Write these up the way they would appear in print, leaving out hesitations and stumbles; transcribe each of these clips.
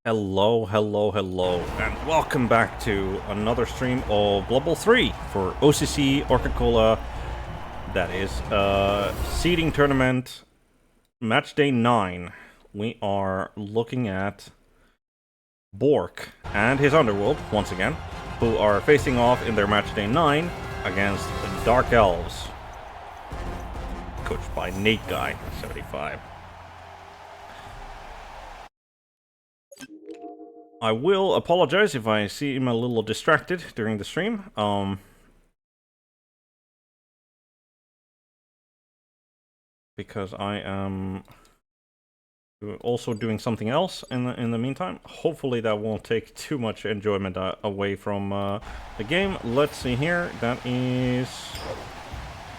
Hello, hello, hello, and welcome back to another stream of Blood Bowl 3 for OCC Orca. That is seeding tournament, match day 9. We are looking at Bork and his underworld, once again, who are facing off in their match day 9 against the Dark Elves, coached by Nate Guy, 75. I will apologize if I seem a little distracted during the stream. Because I am also doing something else in the meantime. Hopefully that won't take too much enjoyment away from the game. Let's see here. That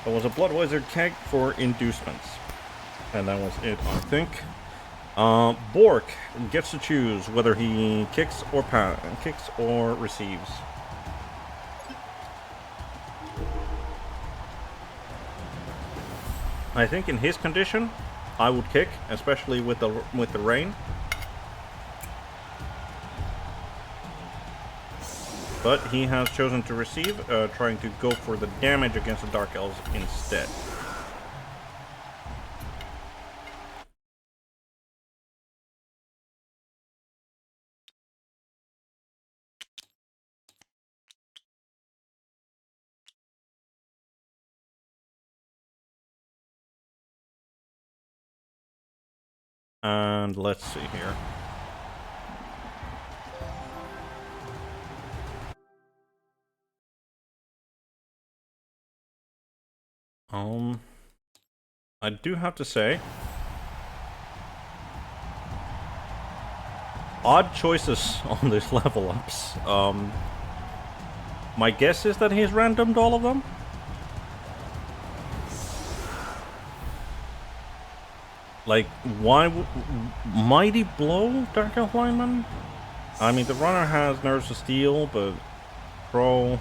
was a Blood Wizard keg for inducements, and that was it, I think. Bork gets to choose whether he kicks or receives. I think in his condition, I would kick, especially with the rain. But he has chosen to receive, trying to go for the damage against the Dark Elves instead. And let's see here. I do have to say, odd choices on these level ups. My guess is that he's randomed all of them. Like, why Mighty Blow, Dark Elf Lineman? I mean, the runner has Nerves of Steel, but Pro,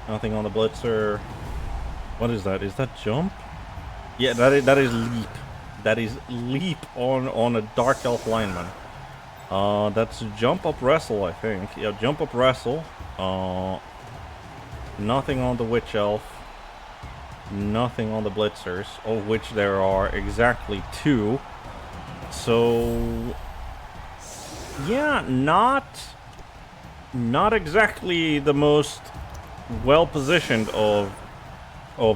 nothing on the Blitzer. What is that? Is that Jump? Yeah, that is Leap. That is Leap on a Dark Elf Lineman. That's Jump Up Wrestle, I think. Yeah, Jump Up Wrestle. Nothing on the Witch Elf. Nothing on the Blitzers, of which there are exactly 2. So, yeah, not exactly the most well-positioned of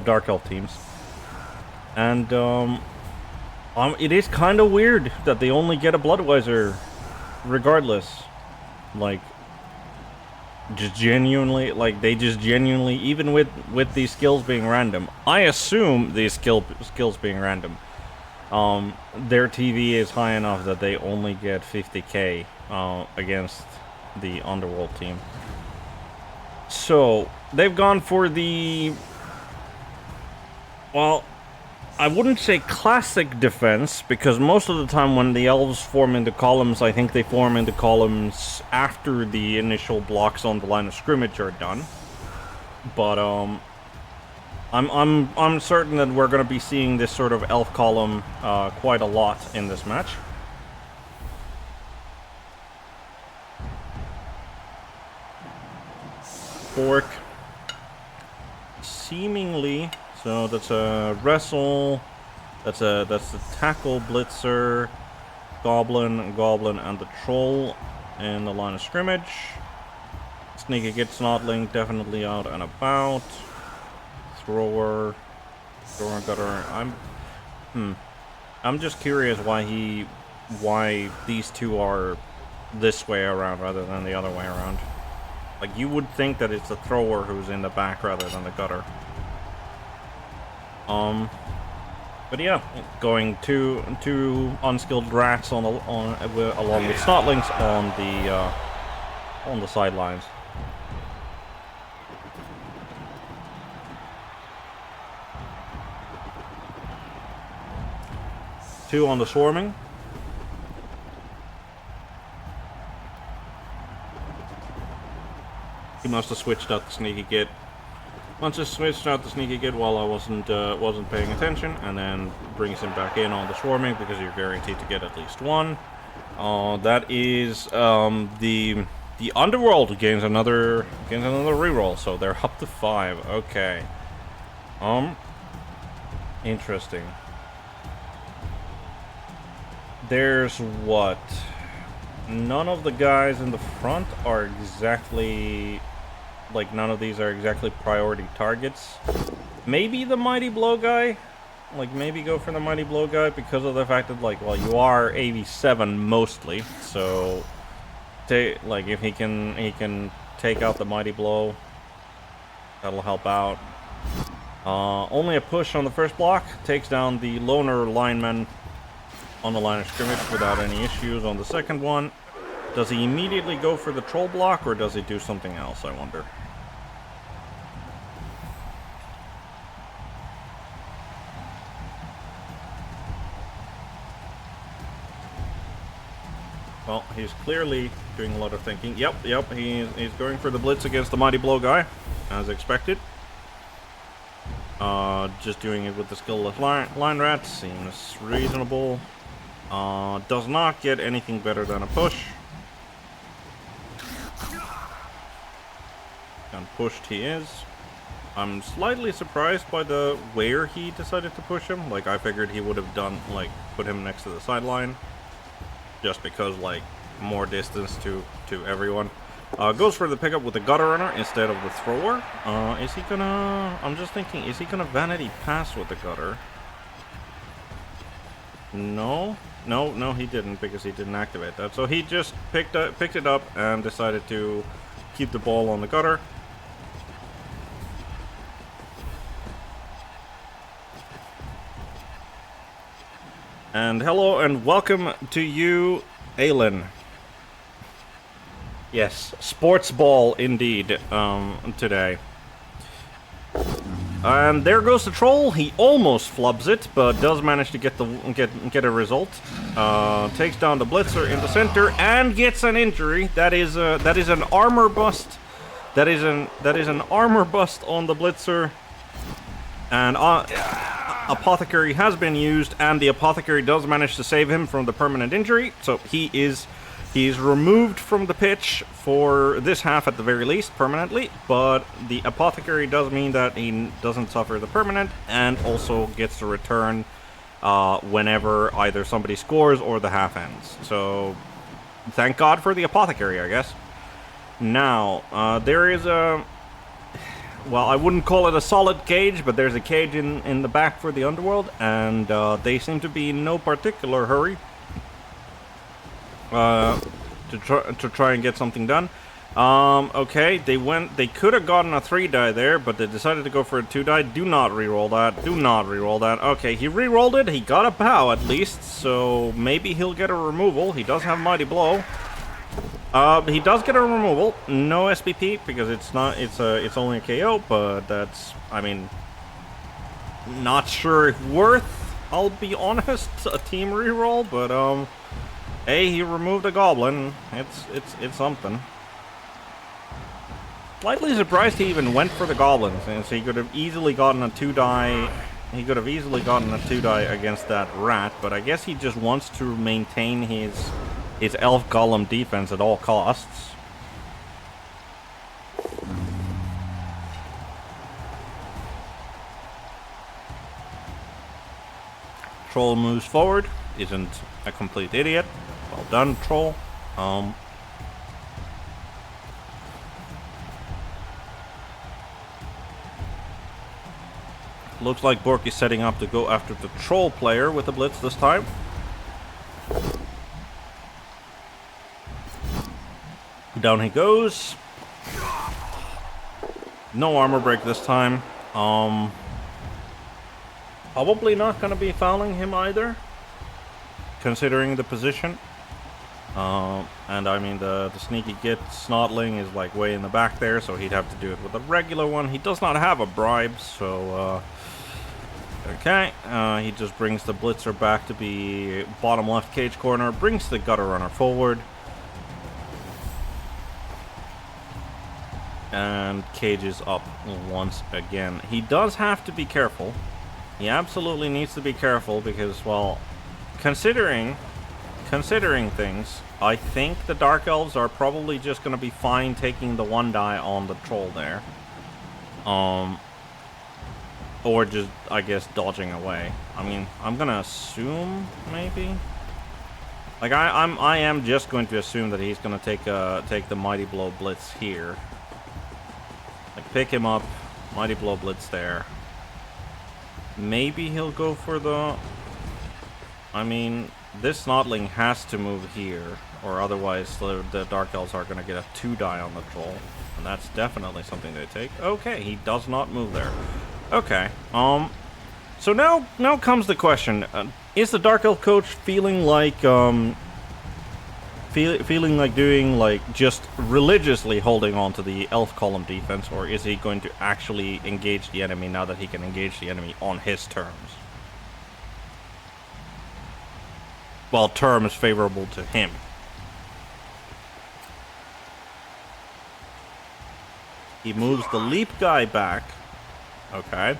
Dark Elf teams. And it is kind of weird that they only get a Bloodweiser regardless. Like, just genuinely, like, they just genuinely, even with these skills being random, I assume these skills being random, their TV is high enough that they only get 50k against the Underworld team. So they've gone for the, well, I wouldn't say classic defense, because most of the time when the elves form into columns, I think they form into columns after the initial blocks on the line of scrimmage are done. But I'm certain that we're going to be seeing this sort of elf column quite a lot in this match. Bork seemingly. So that's a wrestle, that's the tackle, blitzer, goblin, and the troll in the line of scrimmage. Sneaky Git Snotling definitely out and about. Thrower, gutter. I'm just curious why these two are this way around rather than the other way around. Like, you would think that it's the thrower who's in the back rather than the gutter. But yeah, going two unskilled rats along with snotlings on the sidelines. Two on the swarming. He must have switched out the Sneaky Git. Once I switched out the Sneaky Git while I wasn't paying attention, and then brings him back in on the swarming because you're guaranteed to get at least one. That is the Underworld gains another reroll, so they're up to 5. Okay. Interesting. There's what? None of the guys in the front are exactly... Like, none of these are exactly priority targets. Maybe the Mighty Blow guy? Like, maybe go for the Mighty Blow guy because of the fact that, like, well, you are AV7 mostly. So, like, if he can take out the Mighty Blow, that'll help out. Only a push on the first block. Takes down the loner lineman on the line of scrimmage without any issues on the second one. Does he immediately go for the troll block, or does he do something else, I wonder? Well, he's clearly doing a lot of thinking. Yep, he's going for the blitz against the Mighty Blow guy, as expected. Just doing it with the skillless line rat seems reasonable. Does not get anything better than a push. And pushed he is. I'm slightly surprised by where he decided to push him. Like, I figured he would have done, like, put him next to the sideline. Just because, like, more distance to everyone. Goes for the pickup with the gutter runner instead of the thrower. Is he gonna... I'm just thinking, is he gonna vanity pass with the gutter? No, he didn't, because he didn't activate that. So he just picked it up and decided to keep the ball on the gutter. And hello and welcome to you, Aylin. Yes, sports ball indeed, today. And there goes the troll. He almost flubs it, but does manage to get a result. Takes down the blitzer in the center and gets an injury. That is an armor bust. That is an armor bust on the blitzer. And apothecary has been used, and the apothecary does manage to save him from the permanent injury. So he's removed from the pitch for this half at the very least, permanently, but the apothecary does mean that he doesn't suffer the permanent, and also gets to return whenever either somebody scores or the half ends. So, thank God for the apothecary, I guess. Now, there is a... Well, I wouldn't call it a solid cage, but there's a cage in the back for the Underworld, and they seem to be in no particular hurry to try and get something done. Okay, they could have gotten a 3-die there, but they decided to go for a 2-die. Do not reroll that. Okay, he rerolled it. He got a POW at least, so maybe he'll get a removal. He does have Mighty Blow. He does get a removal. No SPP because it's only a KO, but that's, I mean, not sure if worth, I'll be honest, a team reroll, but hey, he removed a goblin. It's something. Slightly surprised he even went for the goblin, since he could have easily gotten a 2-die. He could have easily gotten a 2-die against that rat, but I guess he just wants to maintain his elf golem defense at all costs. Troll moves forward. Isn't a complete idiot. Well done, Troll. Looks like Bork is setting up to go after the Troll player with the blitz this time. Down he goes. No armor break this time. Probably not going to be fouling him either, considering the position. And I mean, the sneaky git snotling is like way in the back there, so he'd have to do it with a regular one. He does not have a bribe, so okay. He just brings the blitzer back to be bottom left cage corner, brings the gutter runner forward, and cages up once again. He does have to be careful. He absolutely needs to be careful because, well, considering considering things, I think the Dark Elves are probably just gonna be fine taking the 1 die on the troll there. Or just, I guess, dodging away. I mean, I'm gonna assume, maybe? Like, I am just going to assume that he's gonna take the Mighty Blow Blitz here. Like, pick him up, Mighty Blow Blitz there. Maybe he'll go for the... I mean, this Snotling has to move here, or otherwise the Dark Elves are gonna get a 2 die on the troll. And that's definitely something they take. Okay, he does not move there. Okay, so now comes the question, is the Dark Elf coach feeling like, feeling like doing, like, just religiously holding on to the Elf column defense, or is he going to actually engage the enemy now that he can engage the enemy on his terms? Well, terms favorable to him. He moves the leap guy back. Okay.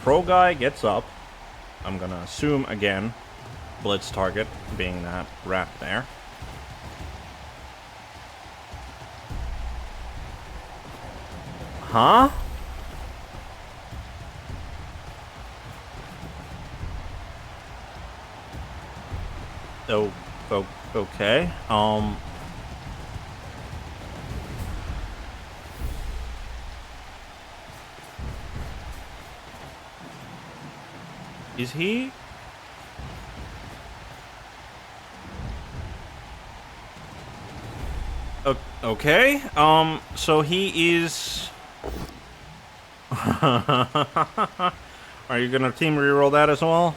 Pro guy gets up. I'm gonna assume again, blitz target being that rat there. Huh? Oh, okay. Is he? Okay. So he is. Are you gonna team reroll that as well?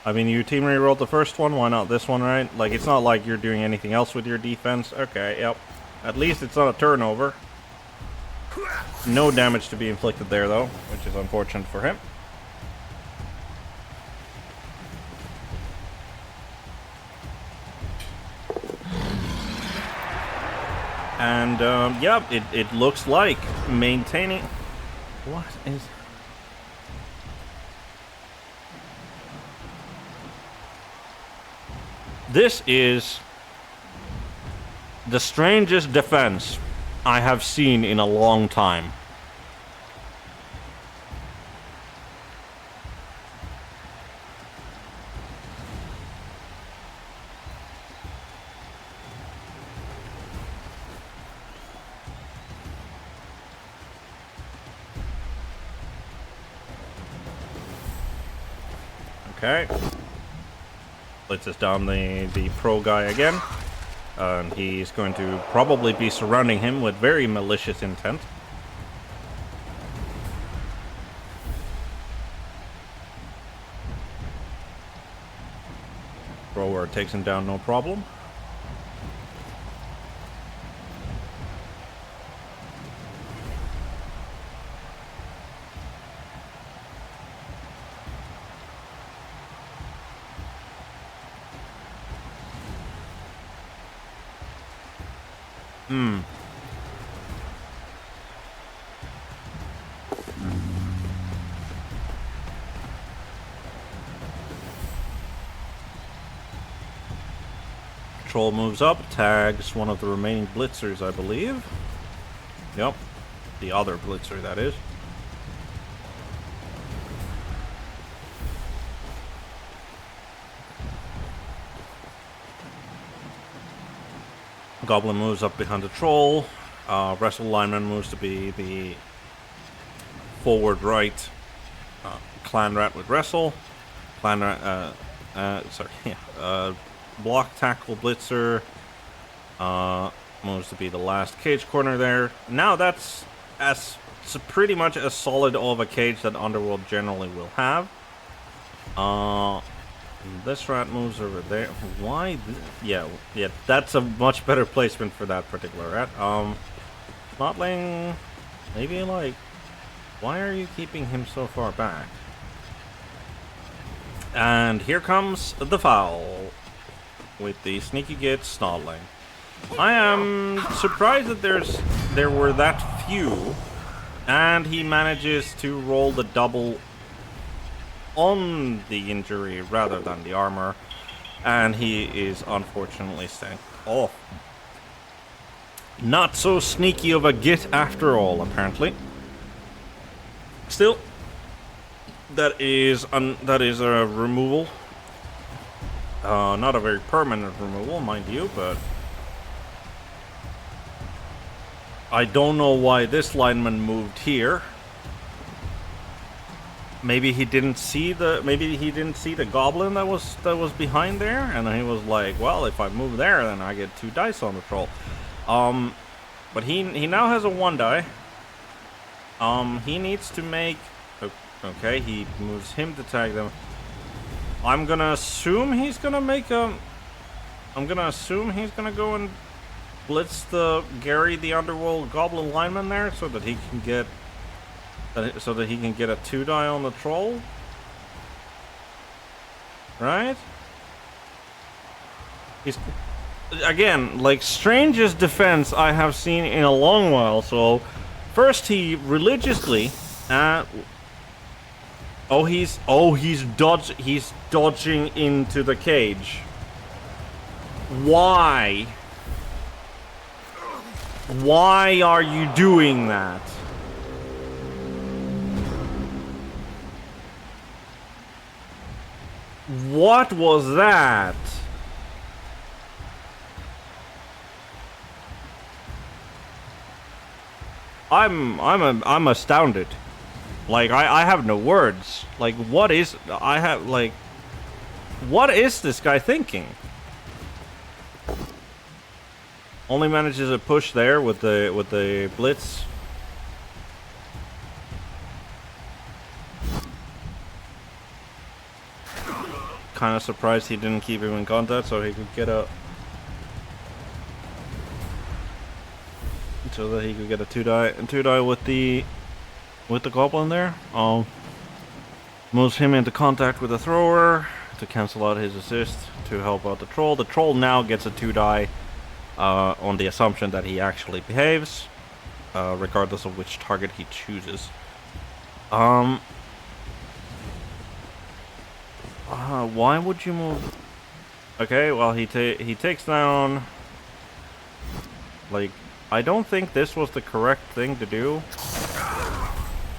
I mean, you team rerolled the first one. Why not this one, right? Like, it's not like you're doing anything else with your defense. Okay. Yep. At least it's not a turnover. No damage to be inflicted there, though, which is unfortunate for him. And, yeah, it looks like maintaining... What is... This is the strangest defense I have seen in a long time. Okay. Let's just down the pro guy again. And he's going to probably be surrounding him with very malicious intent. Thrower takes him down, no problem. Troll moves up, tags one of the remaining blitzers, I believe. Yep. The other blitzer, that is. Goblin moves up behind the troll. Wrestle lineman moves to be the forward right clan rat with wrestle. Clan rat, sorry, yeah. Block tackle blitzer moves to be the last cage corner there. Now that's pretty much as solid of a cage that Underworld generally will have. This rat moves over there. Why? Yeah, that's a much better placement for that particular rat. Snotling, maybe like, why are you keeping him so far back? And here comes the foul with the sneaky git Snotling. I am surprised that there were that few, and he manages to roll the double on the injury rather than the armor. And he is unfortunately sent off. Not so sneaky of a git after all, apparently. Still, that is a removal. Not a very permanent removal, mind you, but I don't know why this lineman moved here. Maybe he didn't see the goblin that was behind there, and he was like, well, if I move there, then I get 2 dice on the troll. But he now has a 1 die. He needs to make. Okay, he moves him to tag them. I'm gonna assume he's gonna make a. I'm gonna assume he's gonna go and blitz the Gary the Underworld Goblin lineman there, so that he can get. So that he can get a 2 die on the troll. Right? He's again like strangest defense I have seen in a long while. So first he religiously he's dodging into the cage. Why? Why are you doing that? What was that? I'm astounded. Like I have no words. Like what is this guy thinking? Only manages to push there with the blitz. Kind of surprised he didn't keep him in contact so he could get a two die with the goblin there. Moves him into contact with the thrower to cancel out his assist to help out the troll. The troll now gets a 2 die on the assumption that he actually behaves, regardless of which target he chooses. Why would you move? Okay, well he takes down. Like, I don't think this was the correct thing to do.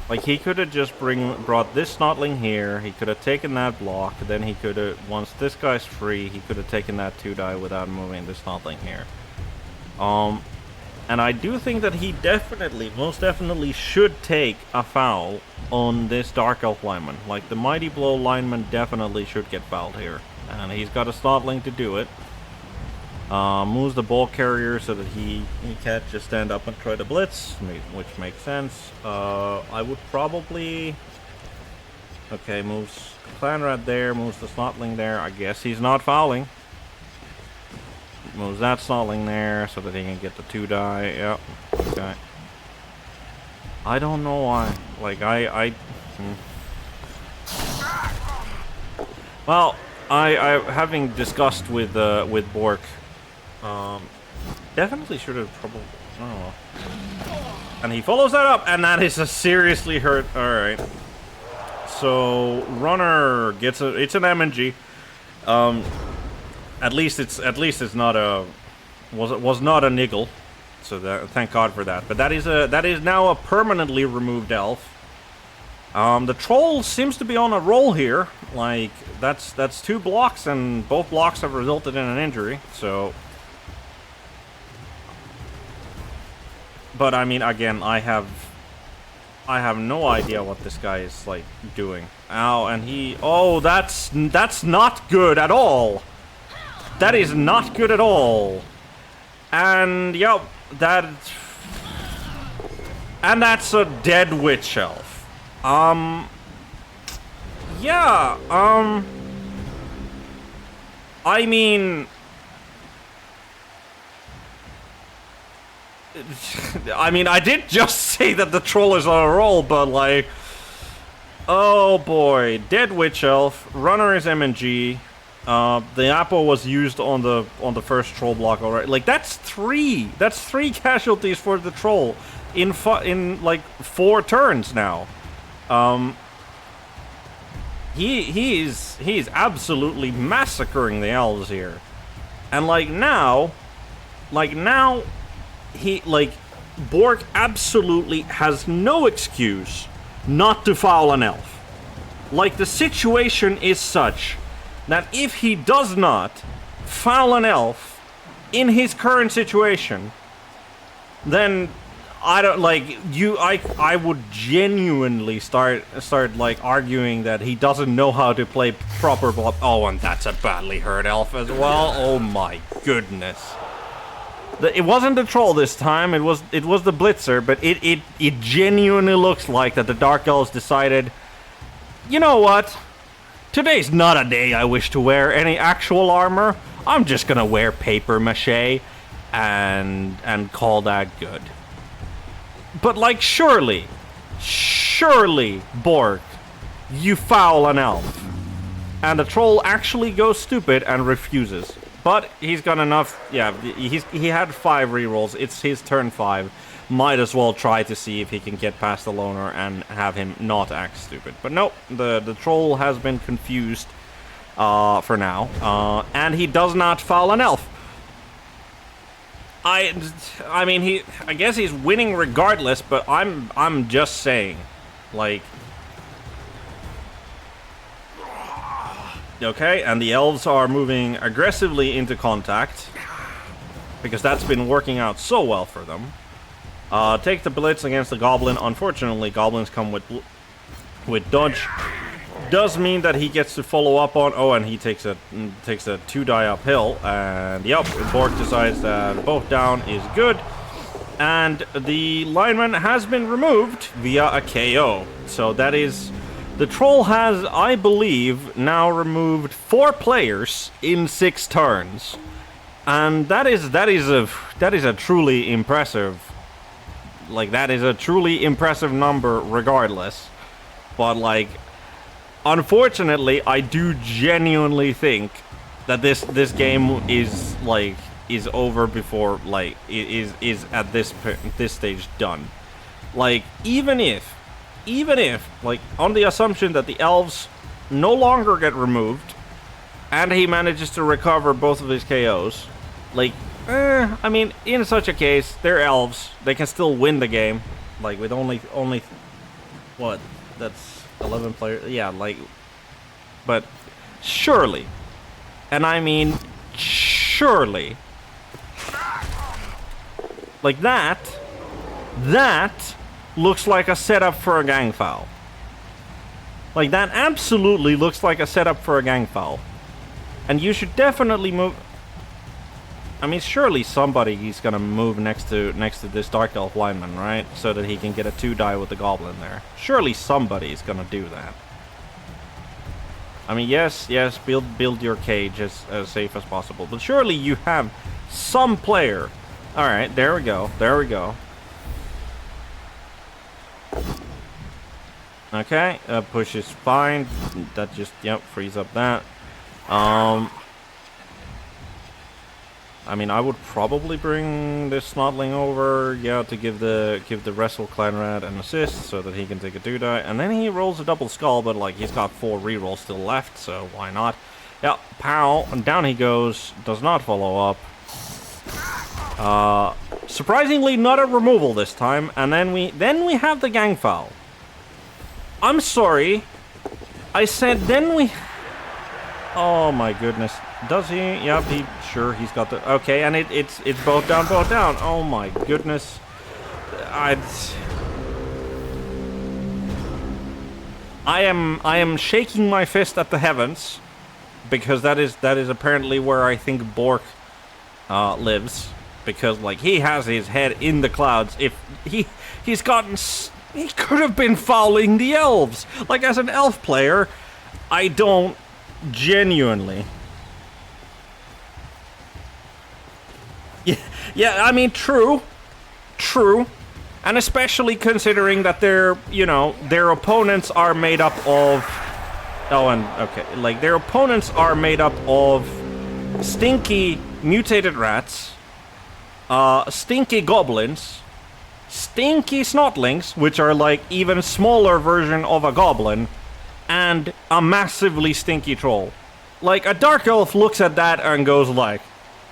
Like, he could have just brought this snotling here. He could have taken that block. Then he could have, once this guy's free, he could have taken that 2 die without moving the snotling here. And I do think that he most definitely should take a foul on this Dark Elf lineman. Like, the Mighty Blow lineman definitely should get fouled here. And he's got a snotling to do it. Moves the ball carrier so that he can't just stand up and try to blitz, which makes sense. I would probably... Okay, moves Clan Rat there, moves the snotling there. I guess he's not fouling. Moves that snotling there so that he can get the 2 die. Yep. Okay. I don't know why. Like, Well, I having discussed with Bork, definitely should have probably. I don't know. And he follows that up, and that is a seriously hurt. All right. So runner gets it's an MNG. At least it's not a was not a niggle. So thank God for that. But that is now a permanently removed elf. The troll seems to be on a roll here. Like that's 2 blocks, and both blocks have resulted in an injury. So, but I mean, again, I have no idea what this guy is like doing. Ow, and that's not good at all. That is not good at all. And yep, that's a dead witch elf. Yeah, I mean, I did just say that the troll is on a roll, but like, oh boy, dead witch elf, runner is MNG. The apple was used on the first troll block already. Like, that's 3 casualties for the troll in like 4 turns now. he's absolutely massacring the elves here. And now, Bork absolutely has no excuse not to foul an elf. Like, the situation is such that if he does not foul an elf in his current situation, then I don't I would genuinely start like arguing that he doesn't know how to play proper block. Oh, and that's a badly hurt elf as well. Oh my goodness. It wasn't the troll this time, it was the blitzer, but it genuinely looks like that the Dark Elves decided, you know what? Today's not a day I wish to wear any actual armor. I'm just gonna wear paper mache and call that good. But like, surely, Bork, you foul an elf. And the troll actually goes stupid and refuses. But he's got enough, yeah, he had 5 rerolls, it's his turn 5. Might as well try to see if he can get past the loner and have him not act stupid. But nope, the troll has been confused for now. And he does not foul an elf. I mean, I guess he's winning regardless, but I'm just saying, like, okay, and the elves are moving aggressively into contact because that's been working out so well for them. Take the blitz against the goblin. Unfortunately, goblins come with dodge. Does mean that he gets to follow up on. Oh, and he takes a 2-die uphill, and yep, Bork decides that both down is good, and the lineman has been removed via a KO. So that is, the troll has, I believe, now removed 4 players in 6 turns, and that is a truly impressive. Like, that is a truly impressive number regardless. But like, unfortunately, I do genuinely think that this game is over before, like, is at this stage done. Like, even if like, on the assumption that the elves no longer get removed and he manages to recover both of his KOs, like, I mean, in such a case, they're elves. They can still win the game, like, with only what? That's 11 players. Yeah, like, but surely, and I mean surely, like, that looks like a setup for a gang foul. Like, that absolutely looks like a setup for a gang foul, and you should definitely move. I mean, surely somebody's gonna move next to this Dark Elf lineman, right? So that he can get a 2-die with the goblin there. Surely somebody's gonna do that. I mean, yes, build your cage as safe as possible. But surely you have some player. Alright, there we go. Okay, push is fine. That just, yep, frees up that. I mean, I would probably bring this Snotling over, yeah, to give the Wrestle Clanrad an assist so that he can take a 2-die, and then he rolls a double skull, but like, he's got 4 rerolls still left, so why not? Yeah, pow, and down he goes, does not follow up. Surprisingly, not a removal this time, and then we have the gang foul. I'm sorry, I said then we. Oh my goodness. Does he? Yep, he's got the. Okay, and it's both down. Oh my goodness. I am shaking my fist at the heavens, because that is apparently where I think Bork lives, because like, he has his head in the clouds. If he could have been fouling the elves. Like, as an elf player, I don't genuinely. Yeah, I mean, true, and especially considering that their opponents are made up of. Oh, and okay, like, their opponents are made up of stinky mutated rats, stinky goblins, stinky snotlings, which are like even smaller version of a goblin, and a massively stinky troll. Like, a Dark Elf looks at that and goes like,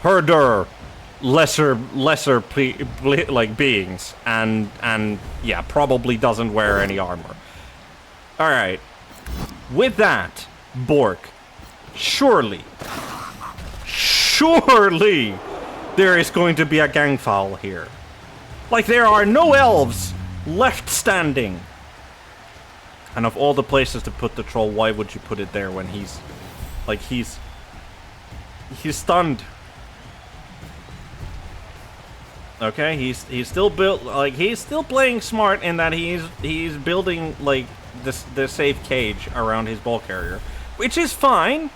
herder, lesser like beings, and yeah, probably doesn't wear any armor. Alright. With that, Bork, surely there is going to be a gang foul here. Like, there are no elves left standing. And of all the places to put the troll, why would you put it there when he's... like, he's stunned. Okay, he's still built... like, he's still playing smart in that he's building, like, the safe cage around his ball carrier. Which is fine.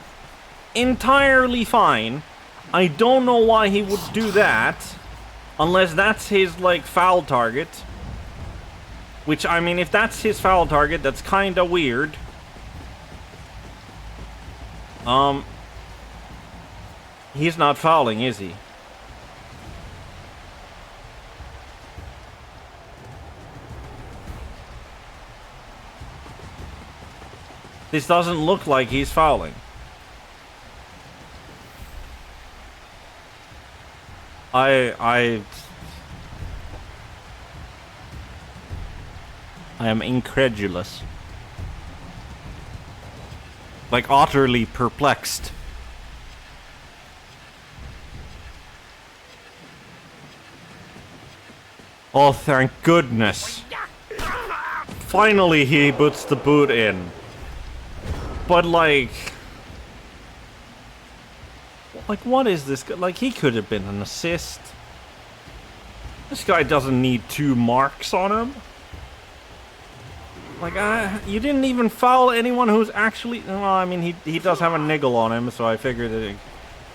Entirely fine. I don't know why he would do that. Unless that's his, like, foul target. Which, I mean, if that's his foul target, that's kinda weird. He's not fouling, is he? This doesn't look like he's fouling. I am incredulous. Like, utterly perplexed. Oh, thank goodness. Finally he puts the boot in. But like, what is this? Like, he could have been an assist. This guy doesn't need 2 marks on him. Like, you didn't even foul anyone who's actually... well, I mean, he does have a niggle on him, so I figured that it...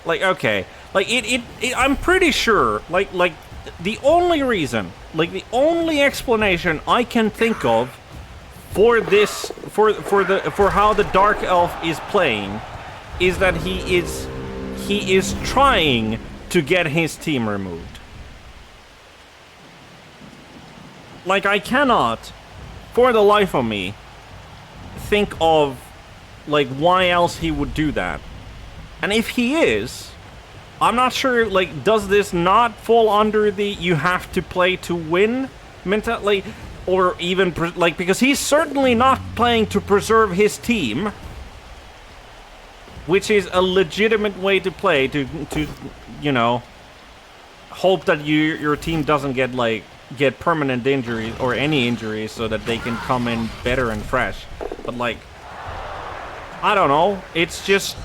like, okay. Like, I'm pretty sure, like, the only reason, like, the only explanation I can think of for this, for how the Dark Elf is playing, is that he is trying to get his team removed. Like, I cannot, for the life of me, think of, like, why else he would do that. And if he is, I'm not sure, like, does this not fall under the you have to play to win mentality? Or even, like, because he's certainly not playing to preserve his team, which is a legitimate way to play, to you know, hope that your team doesn't get permanent injuries or any injuries so that they can come in better and fresh. But, like, I don't know, it's just,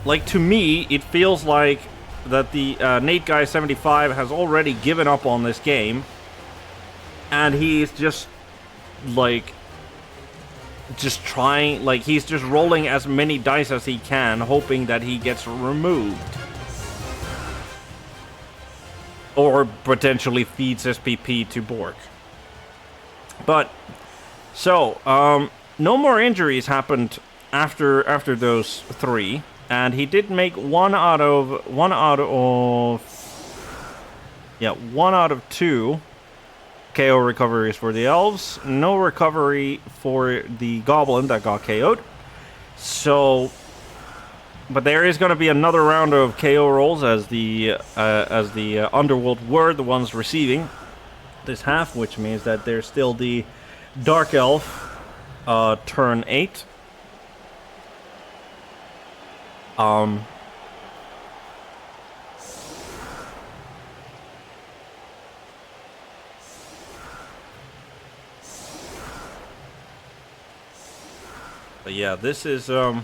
like, to me, it feels like that the Nate Guy 75 has already given up on this game. And he's just, like, just trying, like, he's just rolling as many dice as he can, hoping that he gets removed. Or potentially feeds SPP to Bork. But, so, no more injuries happened after those 3. And he did make one out of 2 KO recoveries for the elves. No recovery for the goblin that got KO'd. So, but there is going to be another round of KO rolls as the Underworld were the ones receiving this half, which means that there's still the Dark Elf turn 8. But yeah, this is for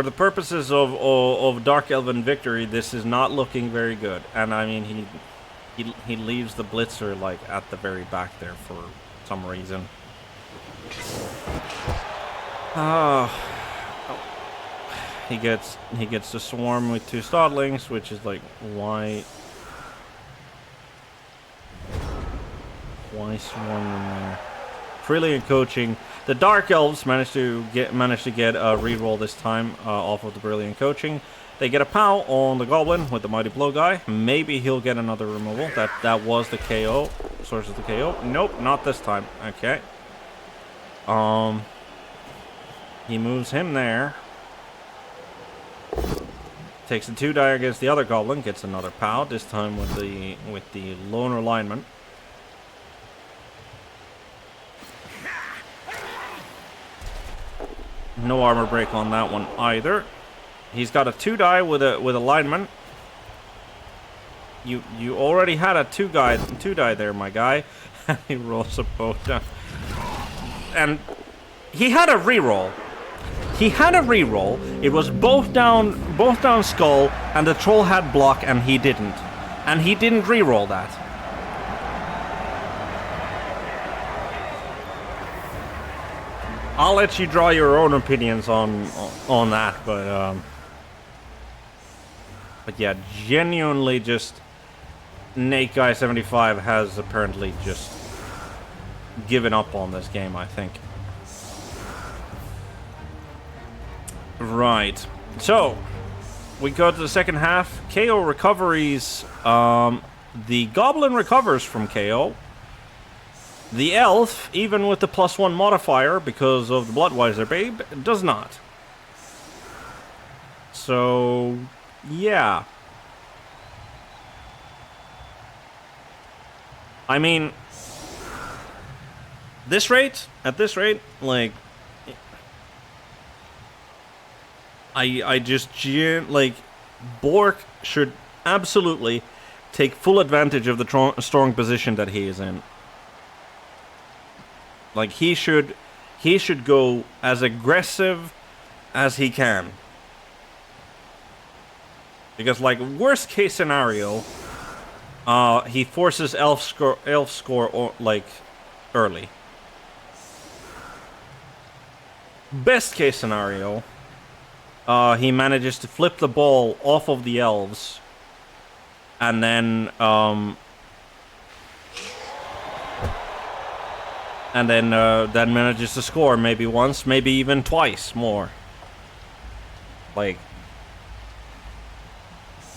the purposes of Dark Elven victory, this is not looking very good. And I mean, he leaves the Blitzer, like, at the very back there for some reason. He gets the swarm with 2 Stodlings, which is like, why swarm in there? Brilliant coaching. The Dark Elves managed to get a reroll this time off of the brilliant coaching. They get a POW on the Goblin with the Mighty Blow guy. Maybe he'll get another removal. That was the KO. Source of the KO. Nope, not this time. Okay. He moves him there. Takes a 2-die against the other goblin, gets another POW, this time with the loner lineman. No armor break on that one either. He's got a 2-die with a lineman. You already had a 2-die there, my guy. He rolls a both down. And he had a reroll. He had a reroll. It was both down skull, and the troll had block, and he didn't. And he didn't reroll that. I'll let you draw your own opinions on that, but yeah, genuinely just Nate Guy 75 has apparently just given up on this game, I think. Right. So, we go to the second half. KO recoveries. The Goblin recovers from KO. The Elf, even with the +1 modifier, because of the Bloodweiser Babe, does not. So, yeah. I mean, at this rate, like, I just, like, Bork should absolutely take full advantage of the strong position that he is in. Like, he should go as aggressive as he can. Because, like, worst case scenario, he forces elf score like, early. Best case scenario, he manages to flip the ball off of the elves, and then manages to score maybe once, maybe even twice more. Like,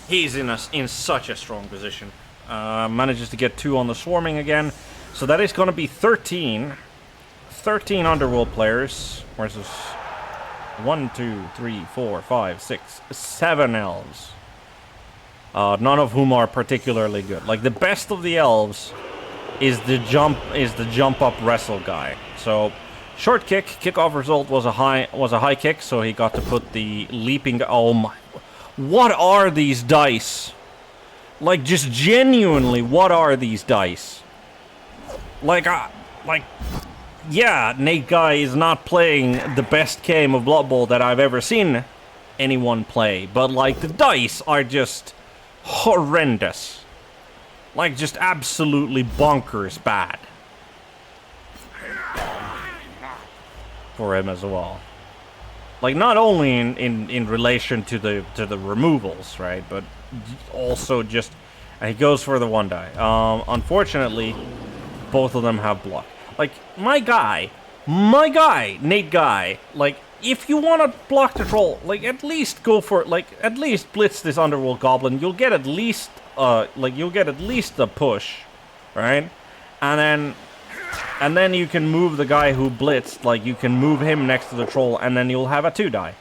he's in such a strong position. Manages to get 2 on the swarming again, so that is going to be 13 Underworld players versus 1, 2, 3, 4, 5, 6, 7 elves. None of whom are particularly good. Like, the best of the elves is the jump up wrestle guy. So, short kickoff result was a high kick, so he got to put the leaping. Oh my! What are these dice? Like, just genuinely, what are these dice? Like, yeah, Nate Guy is not playing the best game of Blood Bowl that I've ever seen anyone play, but, like, the dice are just horrendous. Like, just absolutely bonkers bad. For him as well. Like, not only in relation to the removals, right, but also just, he goes for the 1-die. Unfortunately, both of them have block. Like, my guy, Nate Guy, like, if you want to block the troll, like, at least go for it, like, at least blitz this Underworld Goblin. You'll get at least, a push, right? And then you can move the guy who blitzed, like, you can move him next to the troll, and then you'll have a 2-die.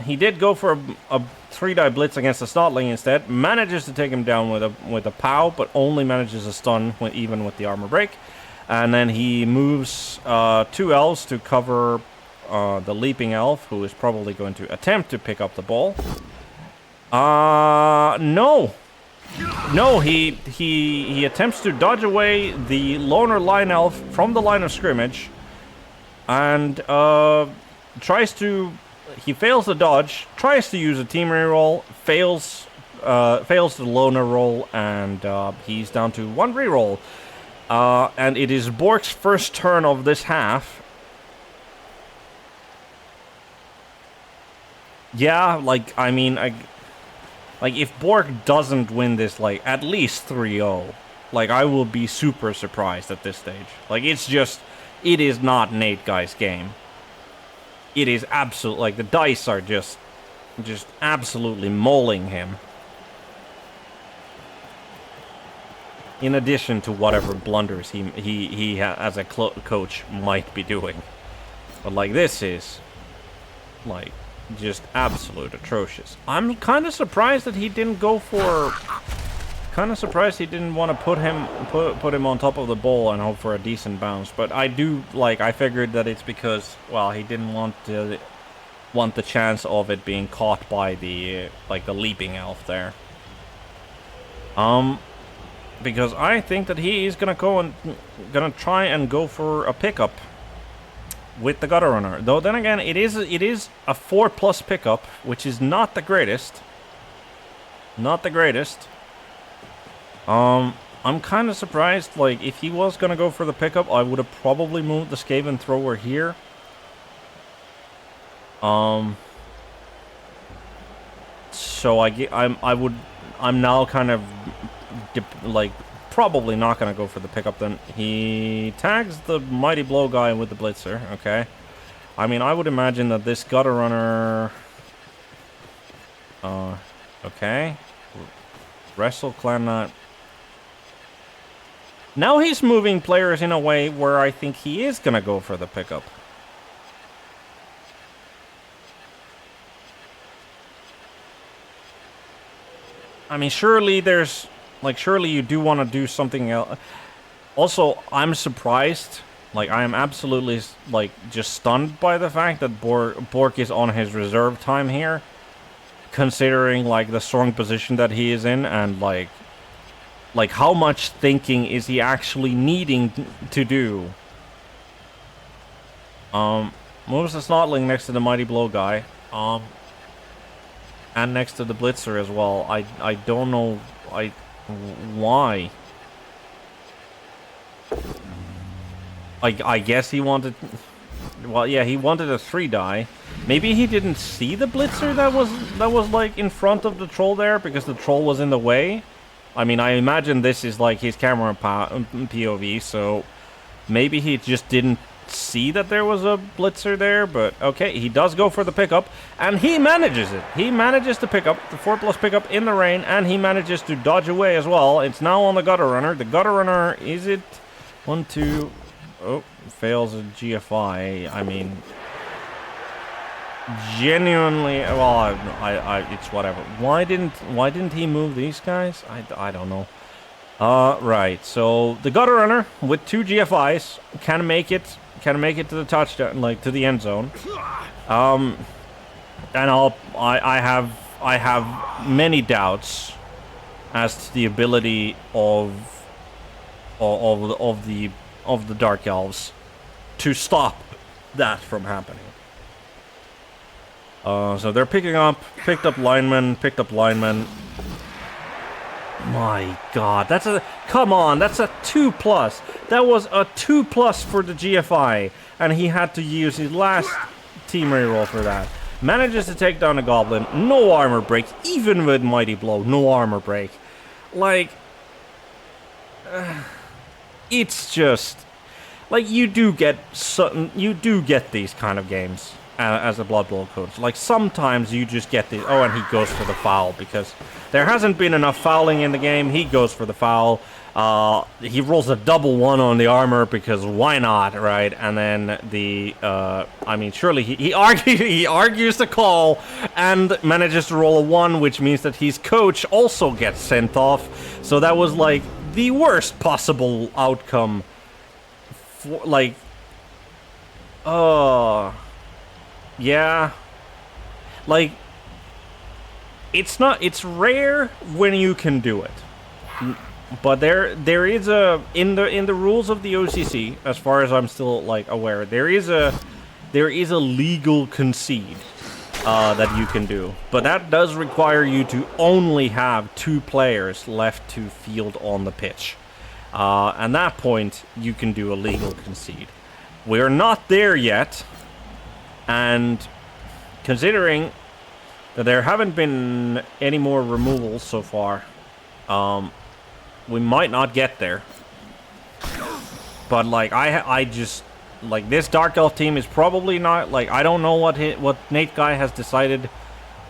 He did go for a 3-die blitz against the Snotling instead, manages to take him down with a POW, but only manages to stun even with the armor break. And then he moves 2 elves to cover the leaping elf, who is probably going to attempt to pick up the ball. No, he attempts to dodge away the loner line elf from the line of scrimmage, and he fails the dodge, tries to use a team reroll, fails the loner roll, and he's down to 1 reroll. And it is Bork's first turn of this half. Yeah, like, I mean, like, if Bork doesn't win this, like, at least 3-0, like, I will be super surprised at this stage. Like, it's just, it is not Nate Guy's game. It is absolute, like, the dice are just absolutely mauling him. in addition to whatever blunders he as a coach might be doing. But like this is like just absolute atrocious. I'm kind of surprised that he didn't go for. Kind of surprised he didn't want to put him on top of the ball and hope for a decent bounce. But I do I figured that it's because he didn't want the chance of it being caught by the the leaping elf there. Because I think that he is gonna try and go for a pickup with the gutter runner. Though then again, it is a 4+ pickup, which is not the greatest. Not the greatest. I'm kind of surprised. If he was gonna go for the pickup, I would have probably moved the Skaven thrower here. So I'm now kind of probably not gonna go for the pickup. Then he tags the mighty blow guy with the blitzer. Okay, I mean I would imagine that this gutter runner. Okay, wrestle clan nut. Now he's moving players in a way where I think he is gonna go for the pickup. I mean, surely there's surely you do want to do something else. Also, I'm surprised. I am absolutely just stunned by the fact that Bork is on his reserve time here, considering the strong position that he is in, and how much thinking is he actually needing to do? Moves the Snotling next to the mighty blow guy. And next to the blitzer as well. I don't know why. I guess he wanted. Well, yeah, he wanted a 3-die. Maybe he didn't see the blitzer that was in front of the troll there because the troll was in the way. I mean, I imagine this is his camera POV, so maybe he just didn't see that there was a blitzer there. But okay, he does go for the pickup, and he manages it. He manages to pick up the 4+ pickup in the rain, and he manages to dodge away as well. It's now on the gutter runner. The gutter runner, is it 1, 2? Oh, fails a GFI. I mean, genuinely, well, it's whatever. Why didn't he move these guys? I don't know. Right. So the gutter runner with 2 GFIs can make it to the touchdown, to the end zone. And I have many doubts as to the ability of the Dark Elves to stop that from happening. So they're picked up linemen. My God, that's a 2+. That was a 2+ for the GFI, and he had to use his last team reroll for that. Manages to take down a goblin, no armor break, even with mighty blow, no armor break. It's just you do get these kind of games as a Blood Bowl coach. Sometimes you just get these. Oh, and he goes for the foul because there hasn't been enough fouling in the game. He goes for the foul. He rolls a double 1 on the armor because why not, right? And then I mean, surely he argues the call and manages to roll a 1, which means that his coach also gets sent off. So that was the worst possible outcome. Yeah. It's rare when you can do it. But there is in the rules of the OCC, as far as I'm still aware, there is a legal concede that you can do. But that does require you to only have 2 players left to field on the pitch. At that point, you can do a legal concede. We're not there yet, and considering that there haven't been any more removals so far, we might not get there. But I just this Dark Elf team is probably not I don't know what Nate Guy has decided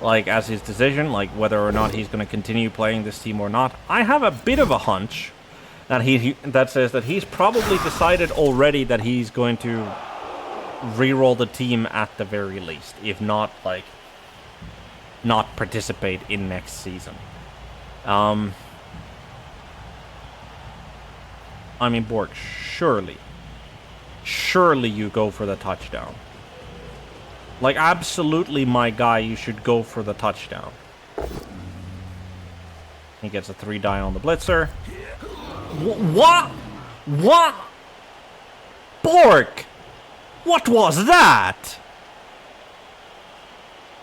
as his decision, whether or not he's going to continue playing this team or not. I have a bit of a hunch that says that he's probably decided already that he's going to re-roll the team at the very least, if not like not participate in next season. I mean, Bork, surely you go for the touchdown. Like, absolutely, my guy, you should go for the touchdown. He gets a 3-die on the blitzer. What? What? Bork! What was that?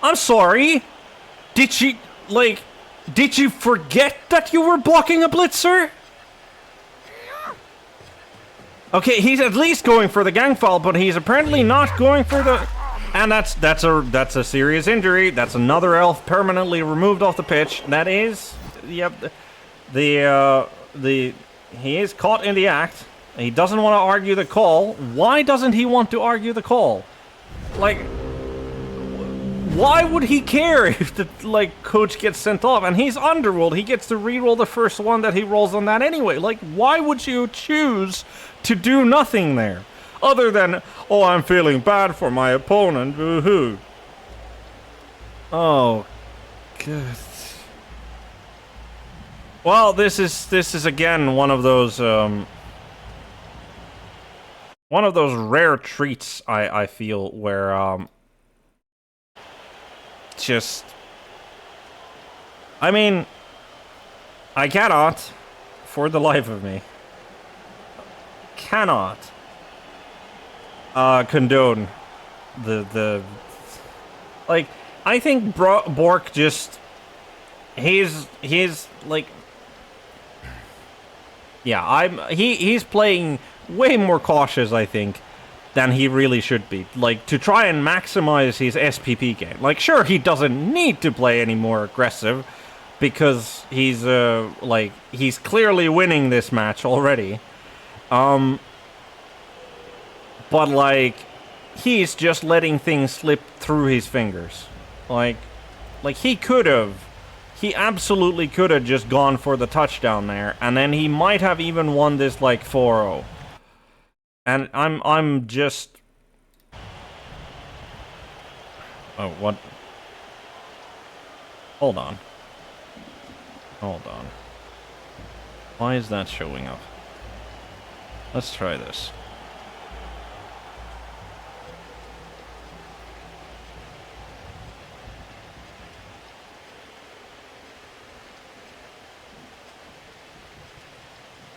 I'm sorry. Did you forget that you were blocking a blitzer? Okay, he's at least going for the gang foul, but he's apparently not going for the... And that's a serious injury. That's another elf permanently removed off the pitch. That is... Yep. He is caught in the act. He doesn't want to argue the call. Why doesn't he want to argue the call? Like... Why would he care if the, like, coach gets sent off? And he's Underworld. He gets to re-roll the first one that he rolls on that anyway. Like, why would you choose to do nothing there? Other than, oh, I'm feeling bad for my opponent. Woohoo. Oh, good. Well, this is again one of those rare treats I feel where just, I mean, I cannot, for the life of me, cannot condone the like, I think Bork just, he's like, yeah, he's playing way more cautious, I think, than he really should be. Like, to try and maximize his SPP game. Like, sure, he doesn't need to play any more aggressive, because he's, like, he's clearly winning this match already. But, like, he's just letting things slip through his fingers. Like he absolutely could have just gone for the touchdown there, and then he might have even won this, like, 4-0. And I'm just... Oh, what? Hold on. Why is that showing up? Let's try this.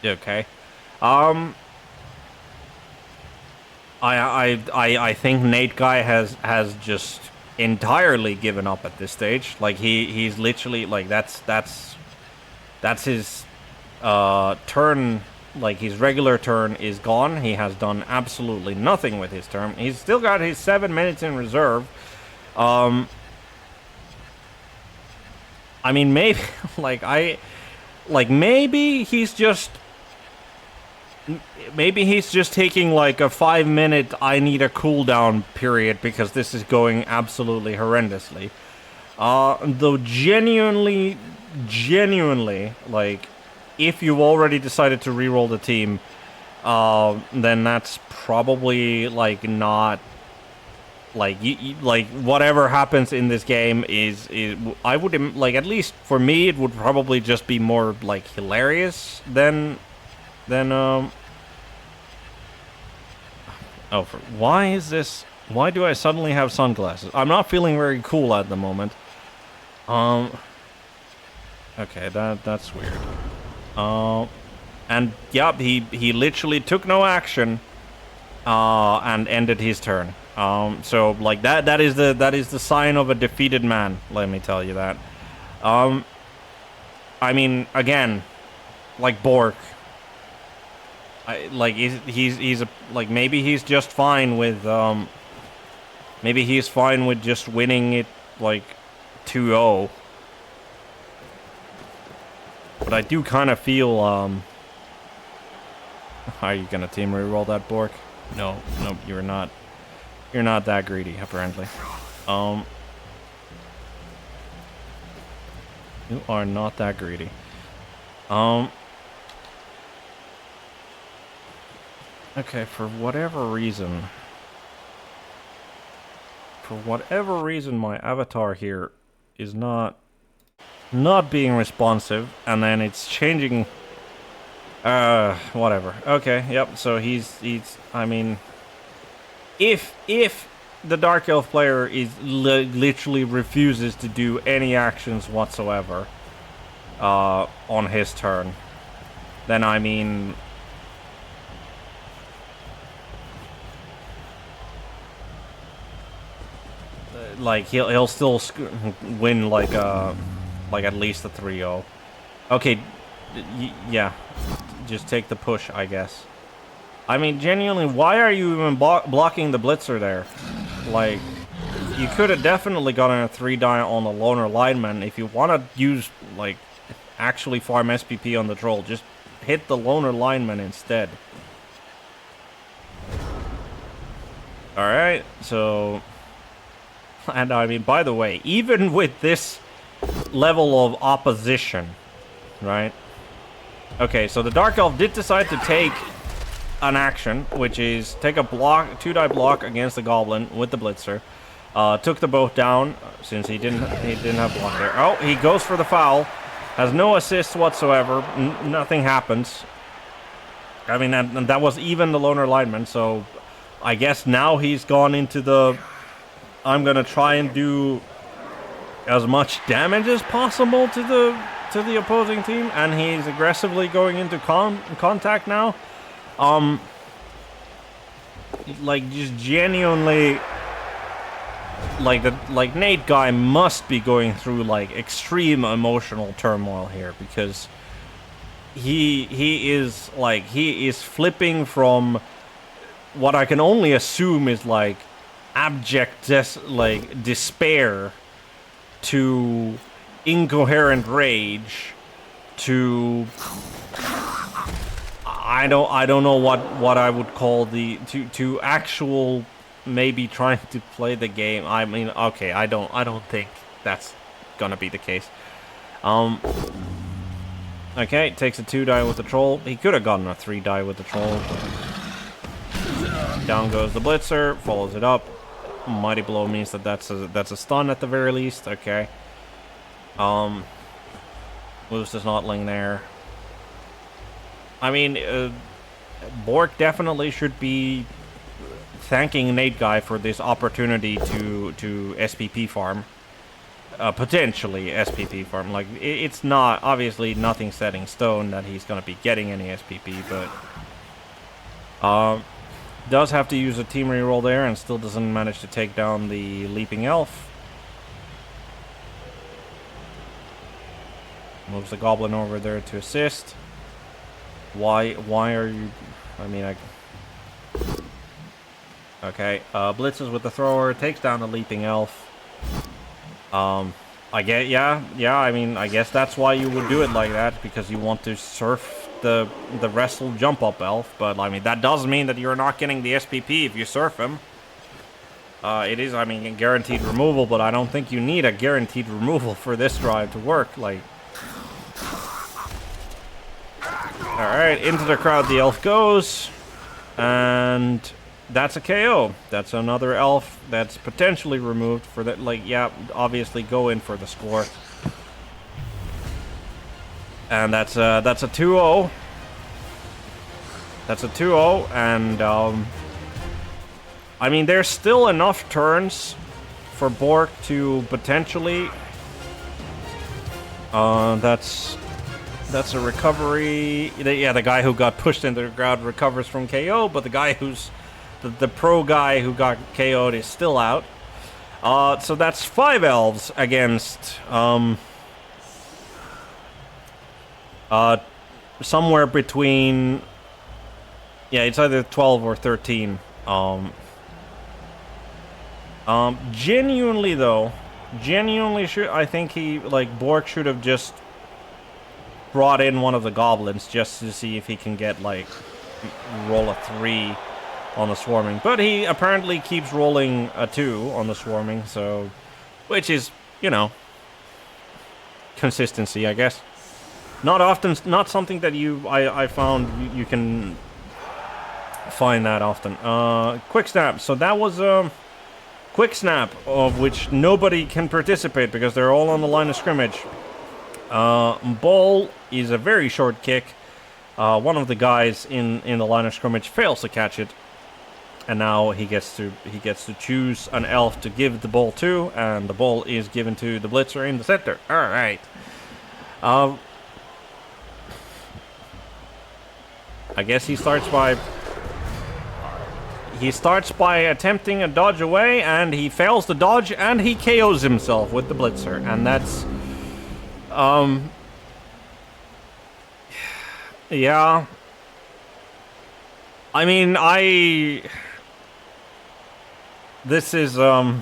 Okay. I think Nate Guy has just entirely given up at this stage. Like, he's literally, like, that's his turn. Like, his regular turn is gone. He has done absolutely nothing with his turn. He's still got his 7 minutes in reserve. I mean, maybe maybe he's just taking, like, a 5-minute I need a cooldown period because this is going absolutely horrendously. Though genuinely, like, if you've already decided to reroll the team, then that's probably, like, not, like, like, whatever happens in this game is I would, like, at least for me, it would probably just be more, like, hilarious than why do I suddenly have sunglasses? I'm not feeling very cool at the moment. Okay, that's weird. And yep, he literally took no action, and ended his turn. So, like, that is the sign of a defeated man, let me tell you that. I mean, again, like, Bork, he's maybe he's just fine with, maybe he's fine with just winning it, like, 2-0. But I do kind of feel, are you gonna team reroll that, Bork? No, you're not. You're not that greedy, apparently. You are not that greedy. Okay, for whatever reason, my avatar here is not being responsive, and then it's changing. Whatever. Okay, yep. So he's. I mean, if the Dark Elf player is literally refuses to do any actions whatsoever, on his turn, then I mean. Like he'll still win like at least a 3-0. Okay, yeah, just take the push, I guess. I mean, genuinely, why are you even blocking the blitzer there? Like, you could have definitely gotten a 3-die on the loner lineman. If you want to use, like, actually farm SPP on the troll, just hit the loner lineman instead. Alright, so... And I mean, by the way, even with this level of opposition, right? Okay, so the Dark Elf did decide to take an action, which is take a block, 2-die block against the Goblin with the Blitzer. Took the boat down since he didn't have block there. Oh, he goes for the foul. Has no assist whatsoever. Nothing happens. I mean, that was even the loner lineman, so I guess now he's gone into the... I'm gonna try and do as much damage as possible to the opposing team, and he's aggressively going into contact now. Like just genuinely, like Nate guy must be going through like extreme emotional turmoil here, because he is flipping from what I can only assume is like abject despair to incoherent rage to I don't know what I would call the to actual maybe trying to play the game. I mean, okay, I don't think that's gonna be the case. Okay, takes a 2-die with the troll. He could have gotten a 3-die with the troll. Down goes the blitzer, follows it up. Mighty blow means that's a stun at the very least. Okay. Moves to Snotling there. I mean, Bork definitely should be thanking Nate guy for this opportunity to SPP farm. Potentially SPP farm. Like, it's not, obviously nothing set in stone that he's going to be getting any SPP, but does have to use a team reroll there and still doesn't manage to take down the Leaping Elf. Moves the Goblin over there to assist. Why are you... I mean, okay, blitzes with the thrower, takes down the Leaping Elf. I get, yeah, I mean, I guess that's why you would do it like that, because you want to surf the wrestle jump up elf, but I mean, that does mean that you're not getting the SPP if you surf him. It is, I mean, guaranteed removal, but I don't think you need a guaranteed removal for this drive to work, like... Alright, into the crowd the elf goes, and that's a KO. That's another elf that's potentially removed for that, like, yeah, obviously go in for the score. And that's a 2-0. That's a 2-0, and, I mean, there's still enough turns for Bork to potentially, that's a recovery. Yeah, the guy who got pushed into the ground recovers from KO, but the guy who's, the pro guy who got KO'd is still out. So that's 5 elves against, somewhere between, yeah, it's either 12 or 13. Genuinely though, I think he, like, Bork should have just brought in one of the goblins just to see if he can get, like, roll a 3 on the swarming. But he apparently keeps rolling a 2 on the swarming, so, which is, you know, consistency, I guess. Not often, not something that I found you can find that often. Quick snap. So that was quick snap, of which nobody can participate because they're all on the line of scrimmage. Ball is a very short kick. One of the guys in the line of scrimmage fails to catch it, and now he gets to choose an elf to give the ball to, and the ball is given to the blitzer in the center. All right. I guess he starts by attempting a dodge away, and he fails to dodge, and he KOs himself with the blitzer, and that's yeah. I mean, this is I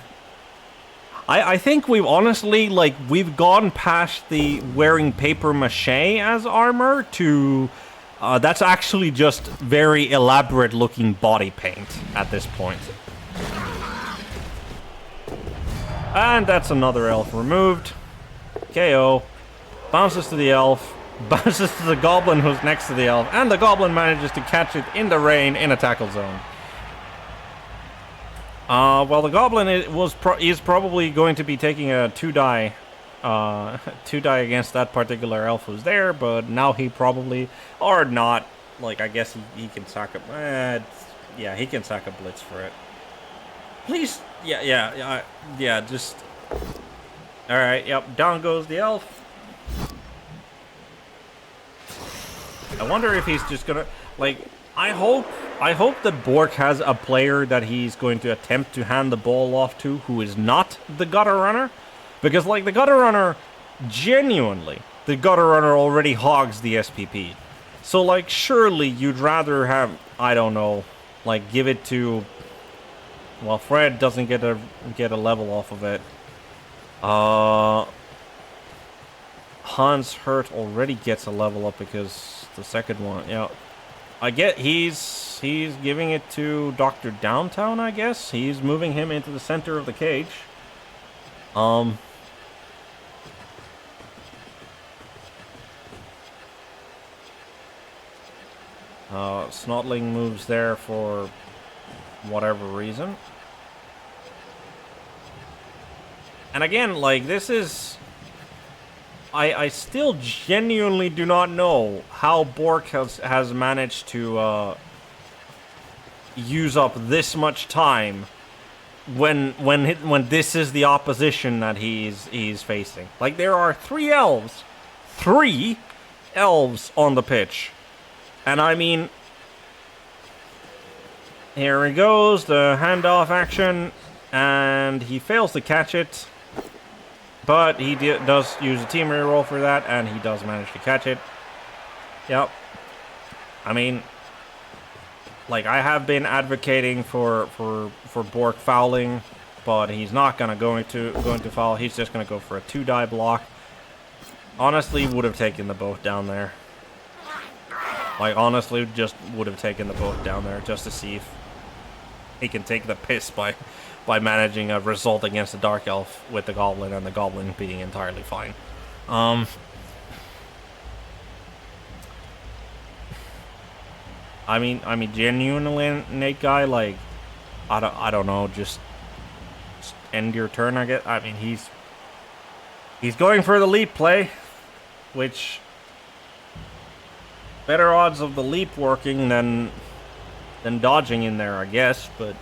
think we've honestly, like, we've gone past the wearing paper mache as armor to that's actually just very elaborate looking body paint at this point. And that's another elf removed. KO. Bounces to the elf. Bounces to the goblin who's next to the elf. And the goblin manages to catch it in the rain in a tackle zone. Well, the goblin is probably going to be taking a 2-die against that particular elf who's there, but now he probably, or not, like, I guess he can sack a, yeah, he can sack a blitz for it. Please, yeah, just, alright, yep, down goes the elf. I wonder if he's just gonna, like, I hope that Bork has a player that he's going to attempt to hand the ball off to who is not the gutter runner. Because, like, the gutter runner, genuinely, the gutter runner already hogs the SPP. So, like, surely you'd rather have, I don't know, like, give it to, well, Fred doesn't get a level off of it. Hans Hurt already gets a level up because the second one, yeah. I get he's giving it to Dr. Downtown, I guess. He's moving him into the center of the cage. Snotling moves there for whatever reason. And again, like, this is... I still genuinely do not know how Bork has managed to use up this much time when this is the opposition that he's facing. Like, there are 3 elves on the pitch, and I mean, here he goes, the handoff action, and he fails to catch it. But he does use a team reroll for that, and he does manage to catch it. Yep. I mean, like, I have been advocating for Bork fouling, but he's not going to foul. He's just going to go for a 2-die block. Honestly, would have taken the boat down there. Like, honestly, just would have taken the boat down there just to see if he can take the piss by managing a result against a Dark Elf with the Goblin, and the Goblin being entirely fine. I mean, genuinely, Nate guy, like, I don't know, just end your turn, I guess. I mean, he's going for the leap play, which better odds of the leap working than dodging in there, I guess, but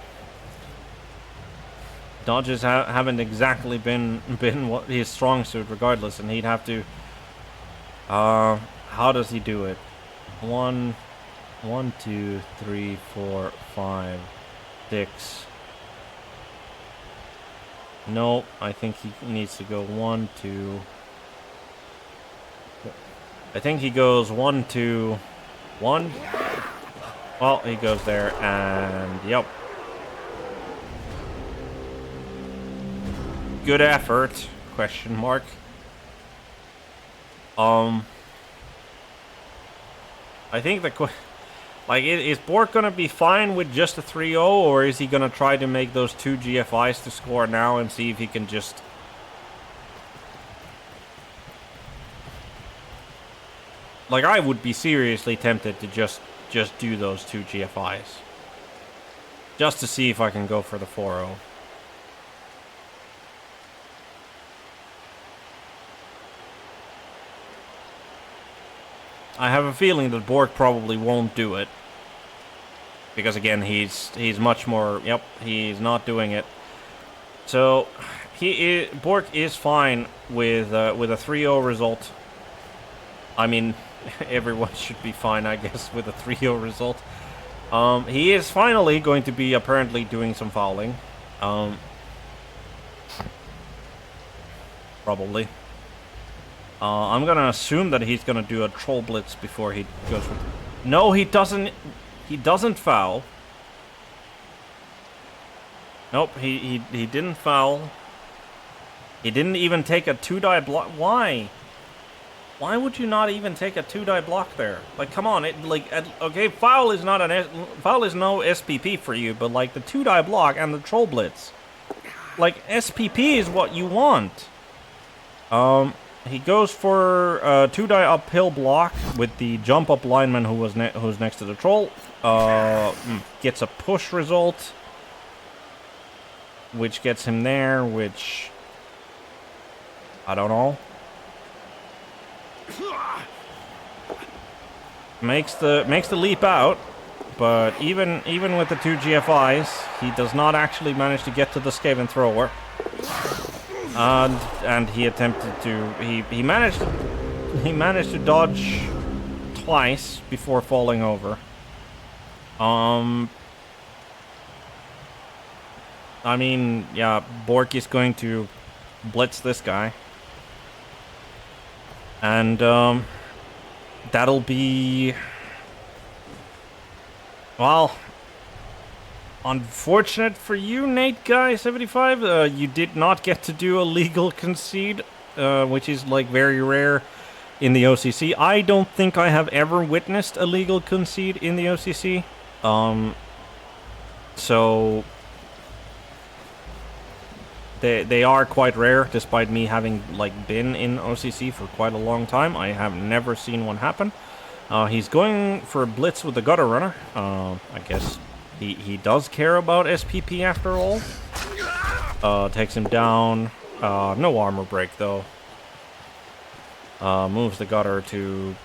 dodges haven't exactly been what his strong suit, regardless, and he'd have to. How does he do it? 1, 2, 3, 4, 5, 6. No, I think he needs to go 1, 2. I think he goes 1, 2, 1. Well, he goes there, and yep. Good effort, question mark. I think is Bork gonna be fine with just a 3-0, or is he gonna try to make those 2 GFIs to score now and see if he can just... Like, I would be seriously tempted to just do those 2 GFIs. Just to see if I can go for the 4-0. I have a feeling that Bork probably won't do it. Because again, he's much more... Yep, he's not doing it. So, Bork is fine with a 3-0 result. I mean, everyone should be fine, I guess, with a 3-0 result. He is finally going to be apparently doing some fouling. Probably. I'm gonna assume that he's gonna do a troll blitz before he goes for... No, he doesn't. He doesn't foul. Nope, he didn't foul. He didn't even take a 2-die block. Why? Why would you not even take a 2-die block there? Like, come on, okay, foul is no SPP for you, but like the 2-die block and the troll blitz, like SPP is what you want. He goes for a 2-die uphill block with the jump up lineman who's next to the troll. Gets a push result, which gets him there, which I don't know. Makes the leap out, but even with the 2 GFIs, he does not actually manage to get to the Skaven thrower. And he attempted to he managed to dodge twice before falling over. I mean, yeah, Bork is going to blitz this guy. And that'll be, well, unfortunate for you, Nate Guy 75. You did not get to do a legal concede, which is like very rare in the OCC. I don't think I have ever witnessed a legal concede in the OCC. So they are quite rare, despite me having like been in OCC for quite a long time. I have never seen one happen. He's going for a blitz with the gutter runner. I guess he does care about SPP after all. Takes him down. No armor break though. Moves the gutter to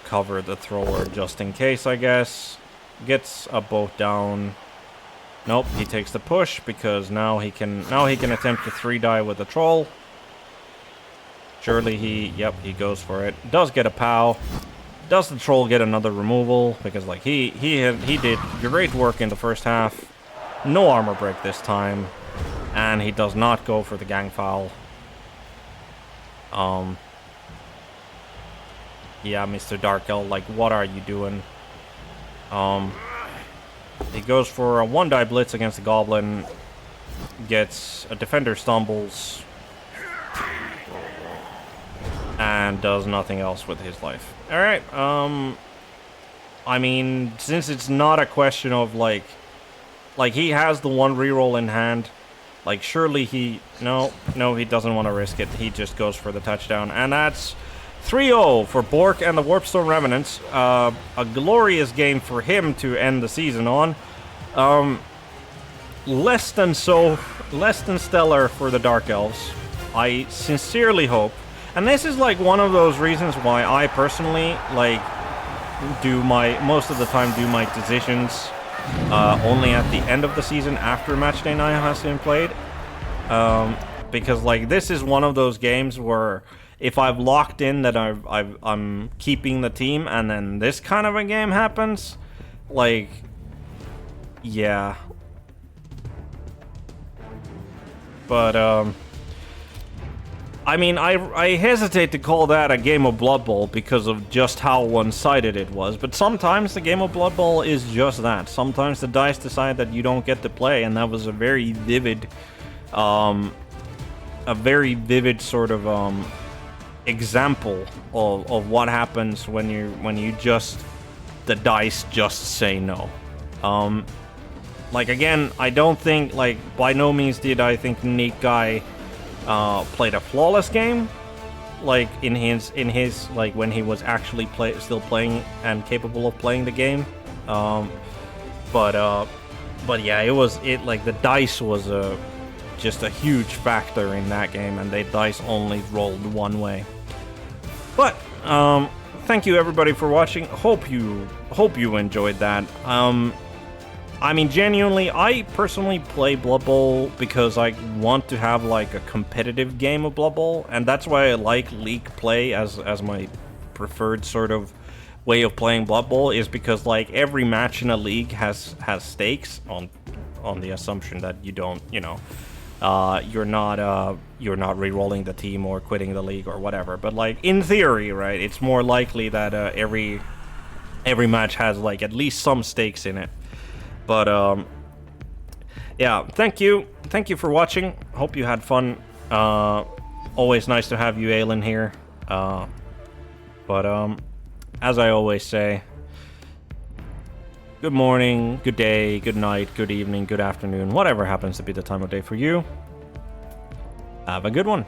cover the thrower just in case, I guess. Gets a boat down. Nope, he takes the push because now he can attempt to 3-die with the troll. Surely he goes for it. Does get a POW. Does the troll get another removal? Because like he did great work in the first half. No armor break this time. And he does not go for the gang foul. Yeah, Mr. Darkel, like what are you doing? He goes for a 1-die blitz against the goblin. Gets a defender stumbles. And does nothing else with his life. Alright, I mean, since it's not a question of like he has the 1 reroll in hand, like surely no, he doesn't want to risk it. He just goes for the touchdown. And that's 3-0 for Bork and the Warpstone Revenants. A glorious game for him to end the season on. Less than stellar for the Dark Elves. I sincerely hope, and this is like one of those reasons why I personally like most of the time do my decisions only at the end of the season after match day 9 has been played. Because like this is one of those games where if I've locked in that I'm keeping the team and then this kind of a game happens, like, yeah. But, I mean, I hesitate to call that a game of Blood Bowl because of just how one-sided it was. But sometimes the game of Blood Bowl is just that. Sometimes the dice decide that you don't get to play, and that was a very vivid sort of example of what happens when you just the dice just say no. Like again, I don't think, like, by no means did I think Neat Guy played a flawless game, like in his like when he was actually still playing and capable of playing the game. But But yeah, like the dice was just a huge factor in that game, and the dice only rolled one way. But thank you everybody for watching. Hope you enjoyed that. I mean, genuinely, I personally play Blood Bowl because I want to have like a competitive game of Blood Bowl, and that's why I like League play as my preferred sort of way of playing Blood Bowl, is because like every match in a league has stakes on the assumption that you don't, you know, you're not re-rolling the team or quitting the league or whatever. But like in theory, right, it's more likely that every match has like at least some stakes in it. But yeah, thank you for watching. Hope you had fun. Always nice to have you, Aelin, here. But as I always say, good morning, good day, good night, good evening, good afternoon, whatever happens to be the time of day for you. Have a good one.